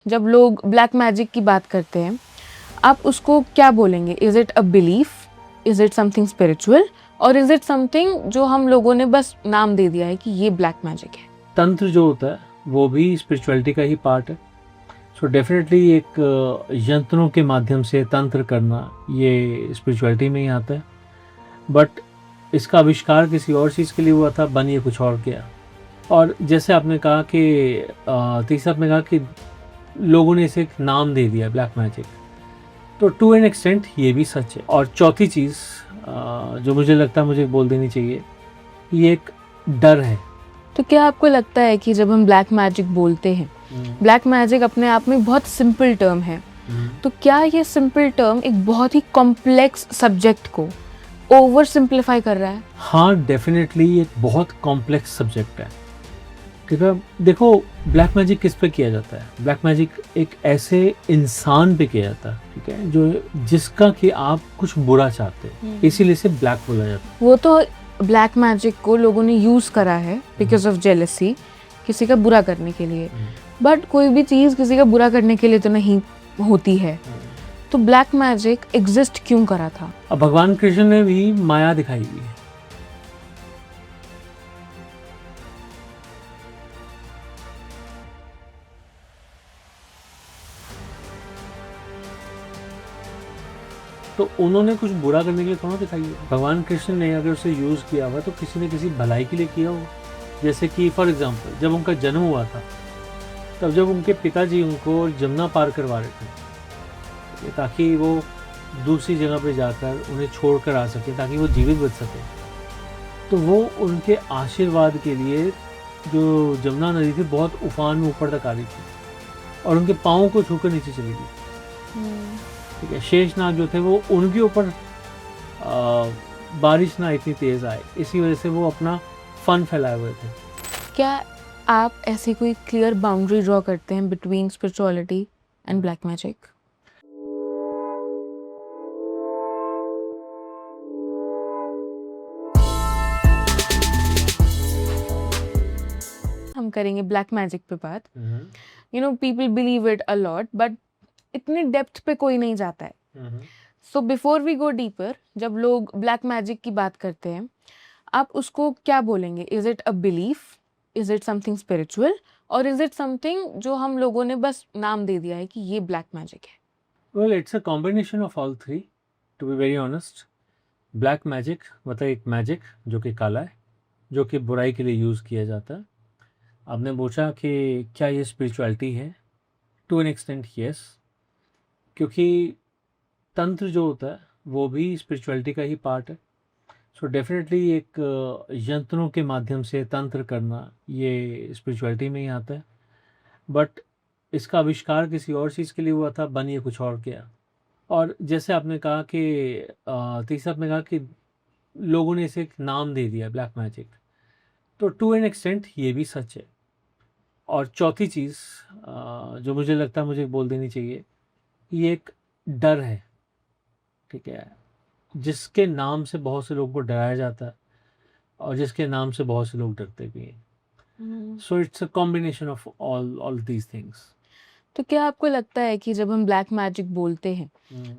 जब लोग black magic की बात करते हैं, आप उसको क्या बोलेंगे? Is it a belief? Is it something spiritual? और इज़ इट समथिंग जो हम लोगों ने बस नाम दे दिया है कि ये ब्लैक मैजिक है? तंत्र जो होता है वो भी स्पिरिचुअलिटी का ही पार्ट है। सो डेफिनेटली एक यंत्रों के माध्यम से तंत्र करना ये स्पिरिचुअलिटी में ही आता है। बट इसका आविष्कार किसी और चीज़ के लिए हुआ था, बन ये कुछ और गया। और जैसे आपने कहा कि तीसरा आपने कहा कि लोगों ने इसे एक नाम दे दिया ब्लैक मैजिक, तो टू एन एक्सटेंट ये भी सच है। और चौथी चीज़ जो मुझे लगता है मुझे बोल देनी चाहिए, ये एक डर है। तो क्या आपको लगता है कि जब हम ब्लैक मैजिक बोलते हैं, ब्लैक मैजिक अपने आप में बहुत सिंपल टर्म है, तो क्या ये सिंपल टर्म एक बहुत ही कॉम्प्लेक्स सब्जेक्ट को ओवर सिंप्लीफाई कर रहा है? हाँ, डेफिनेटली एक बहुत कॉम्प्लेक्स सब्जेक्ट है। क्योंकि देखो, ब्लैक मैजिक किस पे किया जाता है? ब्लैक मैजिक एक ऐसे इंसान पे किया जाता है, ठीक है, जो जिसका कि आप कुछ बुरा चाहते हो, इसीलिए इसे ब्लैक बोला जाता है। वो तो ब्लैक मैजिक को लोगों ने यूज़ करा है बिकॉज ऑफ जेलसी, किसी का बुरा करने के लिए। बट कोई भी चीज़ किसी का बुरा करने के लिए तो नहीं होती है। तो ब्लैक मैजिक एग्जिस्ट क्यों करा था? अब भगवान कृष्ण ने भी माया दिखाई हुई है। तो उन्होंने कुछ बुरा करने के लिए थोड़ा दिखाई है। भगवान कृष्ण ने अगर उसे यूज़ किया हुआ तो किसी ने किसी भलाई के लिए किया हो। जैसे कि फॉर एग्जांपल जब उनका जन्म हुआ था, तब जब उनके पिताजी उनको जमुना पार करवा रहे थे ताकि वो दूसरी जगह पे जाकर उन्हें छोड़कर आ सके, ताकि वो जीवित बच सके, तो वो उनके आशीर्वाद के लिए, जो जमुना नदी थी बहुत उफान में ऊपर तक आ रही थी और उनके पाँव को छूकर नीचे चली गई, ठीक है। शेषनाग जो थे वो उनके ऊपर बारिश ना इतनी तेज़ आए, इसी वजह से वो अपना फन फैलाए हुए थे। क्या आप ऐसी कोई क्लियर बाउंड्री ड्रॉ करते हैं between spirituality and black magic? हम करेंगे ब्लैक मैजिक पे बात। You know, people believe it a lot, but इतने डेप्थ पे कोई नहीं जाता है। So before we go deeper, जब लोग ब्लैक मैजिक की बात करते हैं, आप उसको क्या बोलेंगे? Is it a belief? Is it something spiritual? और इज इट समथिंग जो हम लोगों ने बस नाम दे दिया है कि ये ब्लैक मैजिक है? Well, it's a combination of all three, to be very honest. Black magic मतलब एक मैजिक जो कि काला है, जो कि बुराई के लिए यूज़ किया जाता है। आपने पूछा कि क्या ये स्पिरिचुअलिटी है? टू एन एक्सटेंट यस, क्योंकि तंत्र जो होता है वो भी स्पिरिचुअलिटी का ही पार्ट है। सो डेफिनेटली एक यंत्रों के माध्यम से तंत्र करना ये स्पिरिचुअलिटी में ही आता है। बट इसका आविष्कार किसी और चीज़ के लिए हुआ था, बन ये कुछ और गया। और जैसे आपने कहा कि तीसरा आपने कहा कि लोगों ने इसे एक नाम दे दिया ब्लैक मैजिक, तो टू एन एक्सटेंट ये भी सच है। और चौथी चीज़ जो मुझे लगता है मुझे बोल देनी चाहिए, ये एक डर है, ठीक है, जिसके नाम से बहुत से लोगों को डराया जाता है और जिसके नाम से बहुत से लोग डरते भी हैं। So it's a combination of all these things. तो क्या आपको लगता है कि जब हम ब्लैक मैजिक बोलते हैं,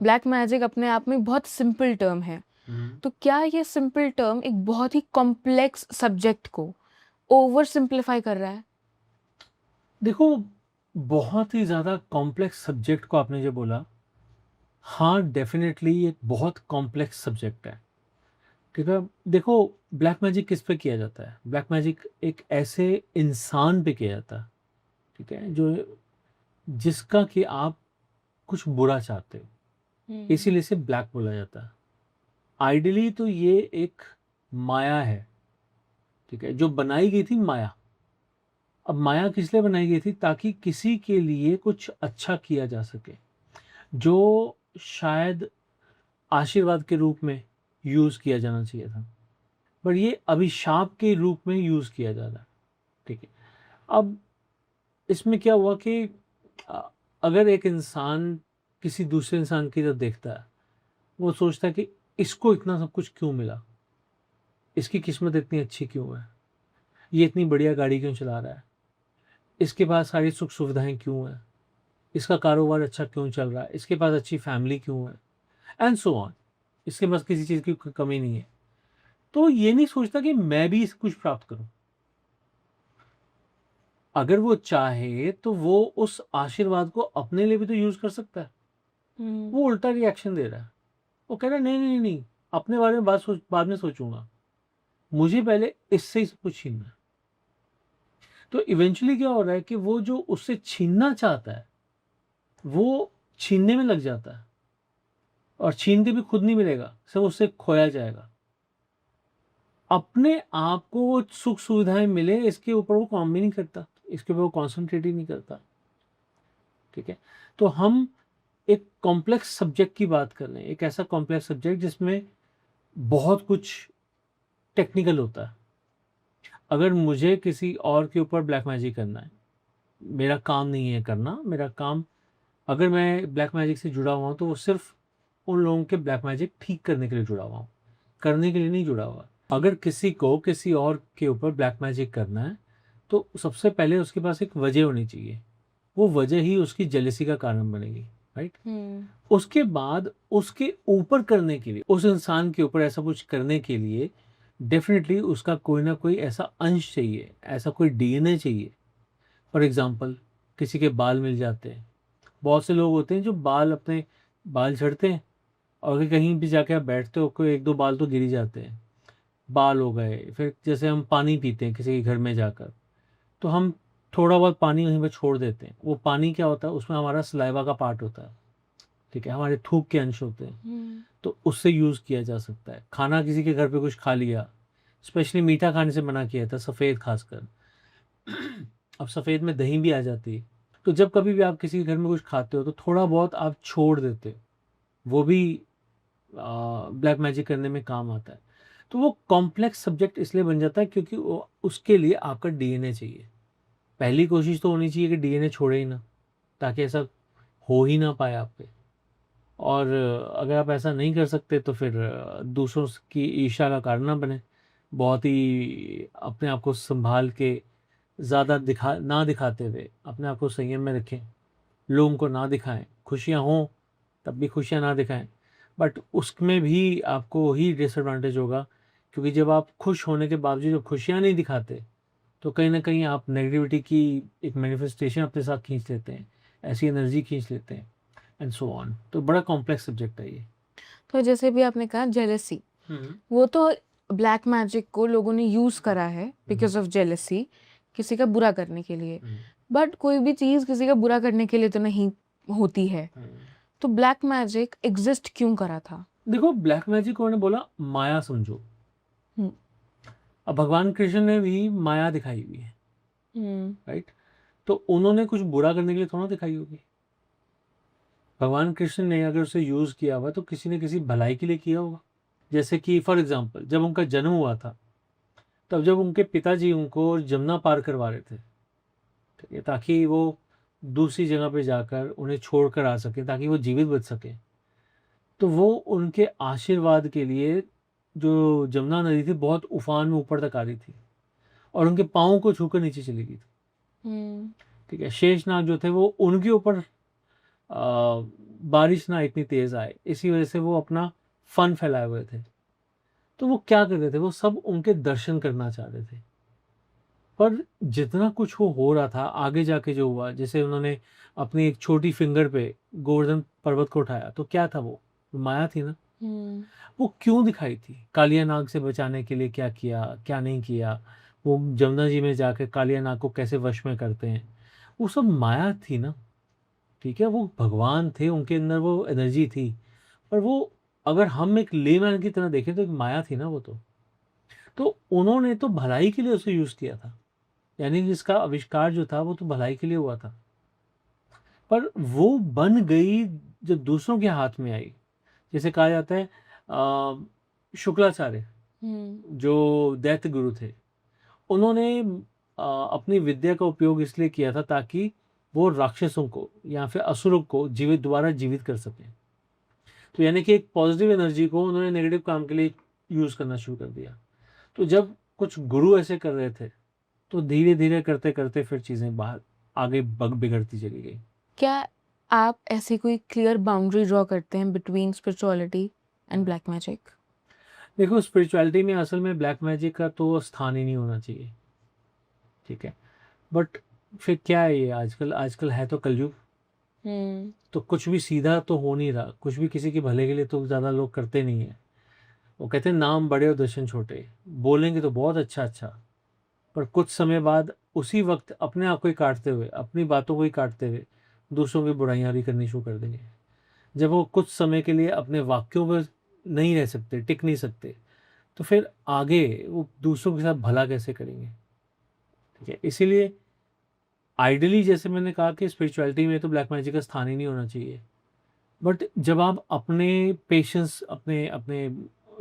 ब्लैक मैजिक अपने आप में बहुत सिंपल टर्म है, तो क्या ये सिंपल टर्म एक बहुत ही कॉम्प्लेक्स सब्जेक्ट को ओवर सिंप्लीफाई कर रहा है? देखो, बहुत ही ज़्यादा कॉम्प्लेक्स सब्जेक्ट को आपने जो बोला, हाँ, डेफिनेटली एक बहुत कॉम्प्लेक्स सब्जेक्ट है। ठीक है, देखो, ब्लैक मैजिक किस पे किया जाता है? ब्लैक मैजिक एक ऐसे इंसान पे किया जाता है, ठीक है, जो जिसका कि आप कुछ बुरा चाहते हो, इसीलिए इसे ब्लैक बोला जाता है। आइडियली तो ये एक माया है, ठीक है, जो बनाई गई थी माया। अब माया किस लिए बनाई गई थी? ताकि किसी के लिए कुछ अच्छा किया जा सके, जो शायद आशीर्वाद के रूप में यूज़ किया जाना चाहिए था, पर ये अभिशाप के रूप में यूज़ किया जा रहा है, ठीक है। अब इसमें क्या हुआ कि अ, अगर एक इंसान किसी दूसरे इंसान की तरफ देखता है, वो सोचता है कि इसको इतना सब कुछ क्यों मिला, इसकी किस्मत इतनी अच्छी क्यों है, ये इतनी बढ़िया गाड़ी क्यों चला रहा है, इसके पास सारी सुख सुविधाएं क्यों हैं, इसका कारोबार अच्छा क्यों चल रहा है, इसके पास अच्छी फैमिली क्यों है, एंड सो ऑन, इसके पास किसी चीज़ की कमी नहीं है। तो ये नहीं सोचता कि मैं भी कुछ प्राप्त करूं। अगर वो चाहे तो वो उस आशीर्वाद को अपने लिए भी तो यूज कर सकता है। वो उल्टा रिएक्शन दे रहा है। वो कह रहा है नहीं नहीं नहीं, अपने बारे में बाद में सोचूंगा, मुझे पहले इससे ही सब कुछ छीनना है। तो इवेंचुअली क्या हो रहा है कि वो जो उससे छीनना चाहता है वो छीनने में लग जाता है, और छीन के भी खुद नहीं मिलेगा, सब उससे खोया जाएगा। अपने आप को वो सुख सुविधाएं मिले, इसके ऊपर वो काम भी नहीं करता, इसके ऊपर वो कॉन्सेंट्रेट ही नहीं करता। ठीक है, तो हम एक कॉम्प्लेक्स सब्जेक्ट की बात कर रहे हैं, एक ऐसा कॉम्प्लेक्स सब्जेक्ट जिसमें बहुत कुछ टेक्निकल होता है। अगर मुझे किसी और के ऊपर ब्लैक मैजिक करना है, मेरा काम नहीं है करना, मेरा काम, अगर मैं ब्लैक मैजिक से जुड़ा हुआ हूँ तो वो सिर्फ उन लोगों के ब्लैक मैजिक ठीक करने के लिए जुड़ा हुआ हूँ, करने के लिए नहीं जुड़ा हुआ। अगर किसी को किसी और के ऊपर ब्लैक मैजिक करना है तो सबसे पहले उसके पास एक वजह होनी चाहिए, वो वजह ही उसकी जेलसी का कारण बनेगी, राइट। उसके बाद उसके ऊपर करने के लिए, उस इंसान के ऊपर ऐसा कुछ करने के लिए डेफिनेटली उसका कोई ना कोई ऐसा अंश चाहिए, ऐसा कोई डीएनए चाहिए। फॉर एग्जाम्पल, किसी के बाल मिल जाते हैं। बहुत से लोग होते हैं जो अपने बाल झड़ते हैं, और अगर कहीं भी जाके आप बैठते हो कोई एक दो बाल तो गिर ही जाते हैं, बाल हो गए। फिर जैसे हम पानी पीते हैं किसी के घर में जाकर, तो हम थोड़ा बहुत पानी वहीं पर छोड़ देते हैं। वो पानी क्या होता है, उसमें हमारा सलाइवा का पार्ट होता है, ठीक है, हमारे थूक के अंश होते हैं, तो उससे यूज़ किया जा सकता है। खाना किसी के घर पे कुछ खा लिया, स्पेशली मीठा खाने से मना किया था, सफ़ेद खासकर। अब सफ़ेद में दही भी आ जाती है, तो जब कभी भी आप किसी के घर में कुछ खाते हो तो थोड़ा बहुत आप छोड़ देते हो, वो भी ब्लैक मैजिक करने में काम आता है। तो वो कॉम्प्लेक्स सब्जेक्ट इसलिए बन जाता है क्योंकि वो उसके लिए आपका डीएनए चाहिए। पहली कोशिश तो होनी चाहिए कि डीएनए छोड़े ही ना, ताकि ऐसा हो ही ना पाए आप पे। और अगर आप ऐसा नहीं कर सकते तो फिर दूसरों की ईर्ष्या का कारण ना बने। बहुत ही अपने आप को संभाल के, ज़्यादा ना दिखाते हुए अपने आप को संयम में रखें, लोगों को ना दिखाएं। खुशियाँ हों तब भी खुशियाँ ना दिखाएं, बट उसमें भी आपको ही डिसएडवांटेज होगा, क्योंकि जब आप खुश होने के बावजूद जब खुशियाँ नहीं दिखाते तो कहीं ना कहीं आप नेगेटिविटी की एक मैनिफेस्टेशन अपने साथ खींच लेते हैं, ऐसी एनर्जी खींच लेते हैं, एंड सो ऑन। तो बड़ा कॉम्प्लेक्स सब्जेक्ट है ये। तो जैसे भी आपने कहा जेलसी, वो तो ब्लैक मैजिक को लोगों ने यूज करा है बिकॉज ऑफ जेलसी, किसी का बुरा करने के लिए। बट कोई भी चीज किसी का बुरा करने के लिए तो नहीं होती है, तो ब्लैक मैजिक एग्जिस्ट क्यों करा था? देखो, ब्लैक मैजिक उन्होंने बोला माया समझो। हम्म, अब भगवान कृष्ण ने भी माया दिखाई हुई है, राइट। तो उन्होंने कुछ बुरा करने के लिए थोड़ा दिखाई होगी। भगवान कृष्ण ने अगर उसे यूज किया हुआ तो किसी ने किसी भलाई के लिए किया होगा। जैसे कि फॉर एग्जाम्पल, जब उनका जन्म हुआ था तब जब उनके पिताजी उनको जमुना पार करवा रहे थे, ठीक है, ताकि वो दूसरी जगह पे जाकर उन्हें छोड़कर आ सके, ताकि वो जीवित बच सके, तो वो उनके आशीर्वाद के लिए, जो जमुना नदी थी बहुत उफान में ऊपर तक आ रही थी और उनके पाँव को छूकर नीचे चली गई थी, ठीक है। शेषनाग जो थे वो उनके ऊपर बारिश ना इतनी तेज आए, इसी वजह से वो अपना फन फैलाए हुए थे। तो वो क्या कर रहे थे, वो सब उनके दर्शन करना चाह रहे थे। पर जितना कुछ वो हो रहा था आगे जाके जो हुआ, जैसे उन्होंने अपनी एक छोटी फिंगर पे गोवर्धन पर्वत को उठाया, तो क्या था वो माया थी ना। वो क्यों दिखाई थी, कालिया नाग से बचाने के लिए क्या किया क्या नहीं किया, वो जमुना जी में जाकर कालिया नाग को कैसे वश में करते हैं, वो सब माया थी ना, ठीक है। वो भगवान थे, उनके अंदर वो एनर्जी थी, पर वो, अगर हम एक लेमैन की तरह देखें तो एक माया थी ना वो तो उन्होंने तो भलाई के लिए उसे यूज किया था, यानी कि इसका आविष्कार जो था वो तो भलाई के लिए हुआ था। पर वो बन गई जब दूसरों के हाथ में आई। जैसे कहा जाता है शुक्राचार्य जो दैत्य गुरु थे, उन्होंने अपनी विद्या का उपयोग इसलिए किया था ताकि वो राक्षसों को या फिर असुरों को दोबारा जीवित कर सकें। तो यानी कि एक पॉजिटिव एनर्जी को उन्होंने नेगेटिव काम के लिए यूज करना शुरू कर दिया। तो जब कुछ गुरु ऐसे कर रहे थे तो धीरे धीरे करते करते फिर चीजें बाहर आगे बिगड़ती चली गई। क्या आप ऐसी कोई क्लियर बाउंड्री ड्रॉ करते हैं between spirituality and black magic? देखो स्पिरिचुअलिटी में असल में ब्लैक मैजिक का तो स्थान ही नहीं होना चाहिए, ठीक है। बट फिर क्या है, ये आजकल आजकल है तो कलयुग, तो कुछ भी सीधा तो हो नहीं रहा, कुछ भी किसी के भले के लिए तो ज़्यादा लोग करते नहीं है। वो कहते हैं नाम बड़े और दर्शन छोटे, बोलेंगे तो बहुत अच्छा अच्छा, पर कुछ समय बाद उसी वक्त अपने आप को ही काटते हुए, अपनी बातों को ही काटते हुए दूसरों की बुराइयां भी करनी शुरू कर देंगे। जब वो कुछ समय के लिए अपने वाक्यों पर नहीं रह सकते, टिक नहीं सकते, तो फिर आगे वो दूसरों के साथ भला कैसे करेंगे, ठीक है। इसीलिए आइडली जैसे मैंने कहा कि स्पिरिचुअलिटी में तो ब्लैक मैजिक का स्थान ही नहीं होना चाहिए। बट जब आप अपने पेशेंस, अपने अपने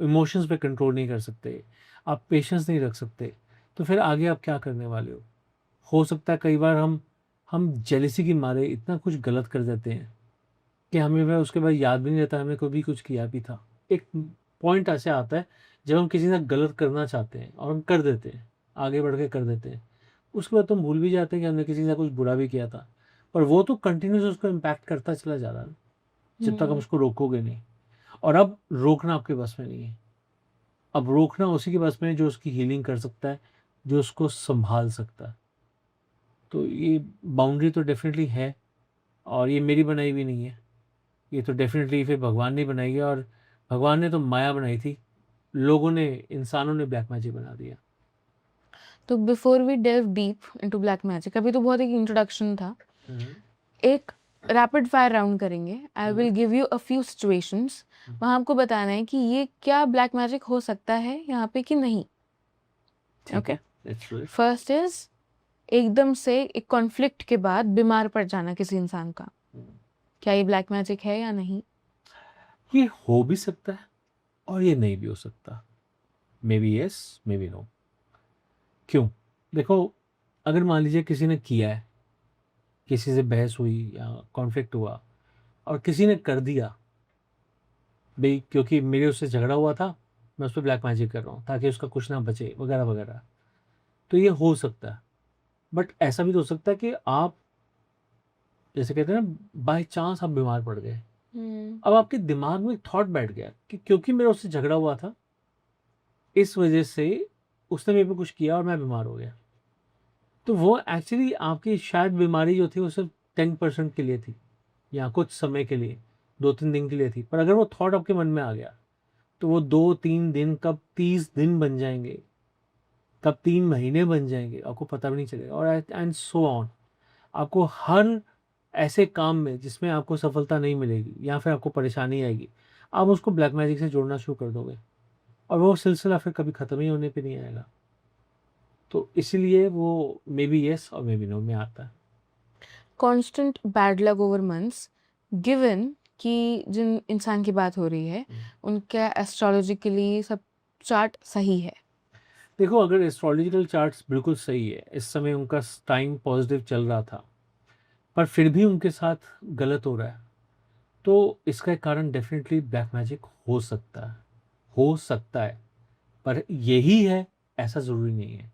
इमोशंस पे कंट्रोल नहीं कर सकते, आप पेशेंस नहीं रख सकते, तो फिर आगे आप क्या करने वाले हो सकता है कई बार हम जेलिसी की मारे इतना कुछ गलत कर देते हैं कि हमें वह उसके बाद याद भी नहीं रहता हमें कभी कुछ किया भी था। एक पॉइंट ऐसे आता है जब हम किसी से गलत करना चाहते हैं और हम कर देते हैं, आगे बढ़ के कर देते हैं, उसके बाद तो हम भूल भी जाते हैं कि हमने किसी से कुछ बुरा भी किया था, पर वो तो कंटिन्यूस उसको इम्पैक्ट करता चला जा रहा है जब तक हम उसको रोकोगे नहीं। और अब रोकना आपके बस में नहीं है, अब रोकना उसी के बस में है जो उसकी हीलिंग कर सकता है, जो उसको संभाल सकता है। तो ये बाउंड्री तो डेफिनेटली है, और ये मेरी बनाई हुई नहीं है, ये तो डेफिनेटली फिर भगवान ने बनाई है, और भगवान ने तो माया बनाई थी, लोगों ने, इंसानों ने ब्लैक मैजिक बना दिया। तो before we delve deep into black magic, अभी तो बहुत एक इंट्रोडक्शन था, एक रैपिड फायर राउंड करेंगे। I will give you a few situations, वहाँ आपको बताना है कि ये क्या ब्लैक मैजिक हो सकता है यहाँ पे कि नहीं। ओके, फर्स्ट इज एकदम से एक कॉन्फ्लिक्ट के बाद बीमार पड़ जाना किसी इंसान का, क्या ये ब्लैक मैजिक है या नहीं? ये हो भी सकता है और ये नहीं भी हो सकता, maybe yes maybe no. क्यों? देखो, अगर मान लीजिए किसी ने किया है, किसी से बहस हुई या कॉन्फ्लिक्ट हुआ और किसी ने कर दिया, भाई क्योंकि मेरे उससे झगड़ा हुआ था, मैं उस पर ब्लैक मैजिक कर रहा हूँ ताकि उसका कुछ ना बचे वगैरह वगैरह, तो ये हो सकता है। बट ऐसा भी तो हो सकता है कि आप, जैसे कहते हैं ना, बाय चांस आप बीमार पड़ गए, अब आपके दिमाग में एक थॉट बैठ गया कि क्योंकि मेरा उससे झगड़ा हुआ था, इस वजह से उसने मेरे पे कुछ किया और मैं बीमार हो गया। तो वो एक्चुअली आपकी शायद बीमारी जो थी वो सिर्फ 10% के लिए थी, या कुछ समय के लिए, 2-3 दिन के लिए थी, पर अगर वो थॉट आपके मन में आ गया तो वो 2-3 दिन कब 30 दिन बन जाएंगे, कब 3 महीने बन जाएंगे, आपको पता भी नहीं चलेगा। और एंड सो ऑन, आपको हर ऐसे काम में जिसमें आपको सफलता नहीं मिलेगी या फिर आपको परेशानी आएगी, आप उसको ब्लैक मैजिक से जोड़ना शुरू कर दोगे, और वो सिलसिला फिर कभी ख़त्म ही होने पे नहीं आएगा। तो इसीलिए वो मे बी येस और मे बी नो में आता है। Constant bad luck over months, given कि जिन इंसान की बात हो रही है उनका एस्ट्रोलॉजिकली सब चार्ट सही है। देखो, अगर एस्ट्रोलॉजिकल चार्ट्स बिल्कुल सही है, इस समय उनका टाइम पॉजिटिव चल रहा था, पर फिर भी उनके साथ गलत हो रहा है, तो इसका एक कारण डेफिनेटली ब्लैक मैजिक हो सकता है, हो सकता है। पर यही है ऐसा ज़रूरी नहीं है।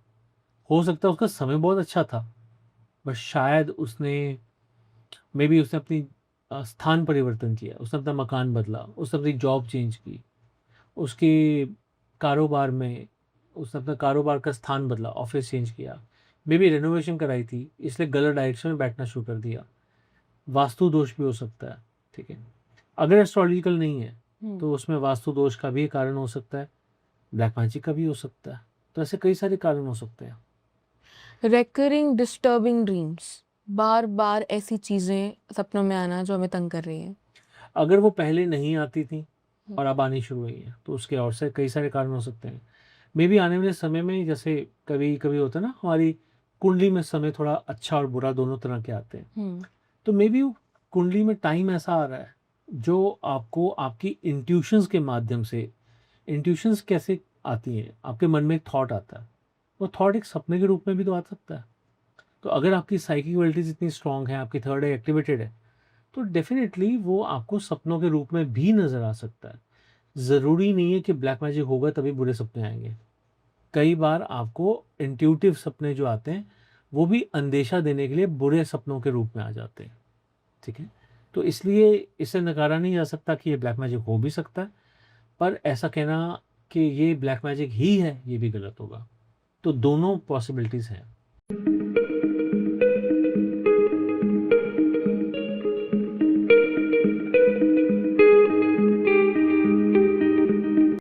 हो सकता है उसका समय बहुत अच्छा था, बस शायद उसने, मे बी उसने अपनी स्थान परिवर्तन किया, उसने अपना मकान बदला, उसने अपनी जॉब चेंज की, उसके कारोबार में उसने अपना कारोबार का स्थान बदला, ऑफिस चेंज किया, मे बी रेनोवेशन कराई थी, इसलिए गलत डायरेक्शन में बैठना शुरू कर दिया। वास्तु दोष भी हो सकता है, ठीक है। अगर एस्ट्रोलॉजिकल नहीं है तो उसमें वास्तु दोष का भी कारण हो सकता है, ब्लैक मैजिक का भी हो सकता है, तो ऐसे कई सारे कारण हो सकते हैं। रिकरिंग डिस्टर्बिंग ड्रीम्स, बार बार ऐसी चीजें सपनों में आना जो हमें तंग कर रही हैं। अगर वो पहले नहीं आती थी और अब आनी शुरू हुई है तो उसके और से कई सारे कारण हो सकते हैं। मे बी आने वाले समय में, जैसे कभी कभी होता है ना, हमारी कुंडली में समय थोड़ा अच्छा और बुरा दोनों तरह के आते हैं, तो मे बी कुंडली में टाइम ऐसा आ रहा है जो आपको आपकी इंट्यूशंस के माध्यम से, इंट्यूशंस कैसे आती हैं, आपके मन में एक थॉट आता है, वो थॉट एक सपने के रूप में भी तो आ सकता है। तो अगर आपकी साइकिक एबिलिटीज इतनी स्ट्रांग है, आपकी थर्ड आई एक्टिवेटेड है, तो डेफिनेटली वो आपको सपनों के रूप में भी नज़र आ सकता है। ज़रूरी नहीं है कि ब्लैक मैजिक होगा तभी बुरे सपने आएंगे। कई बार आपको इंट्यूटिव सपने जो आते हैं वो भी अंदेशा देने के लिए बुरे सपनों के रूप में आ जाते हैं, ठीक है। तो इसलिए इसे नकारा नहीं जा सकता कि ये ब्लैक मैजिक हो भी सकता है, पर ऐसा कहना कि ये ब्लैक मैजिक ही है, ये भी गलत होगा। तो दोनों पॉसिबिलिटीज़ हैं।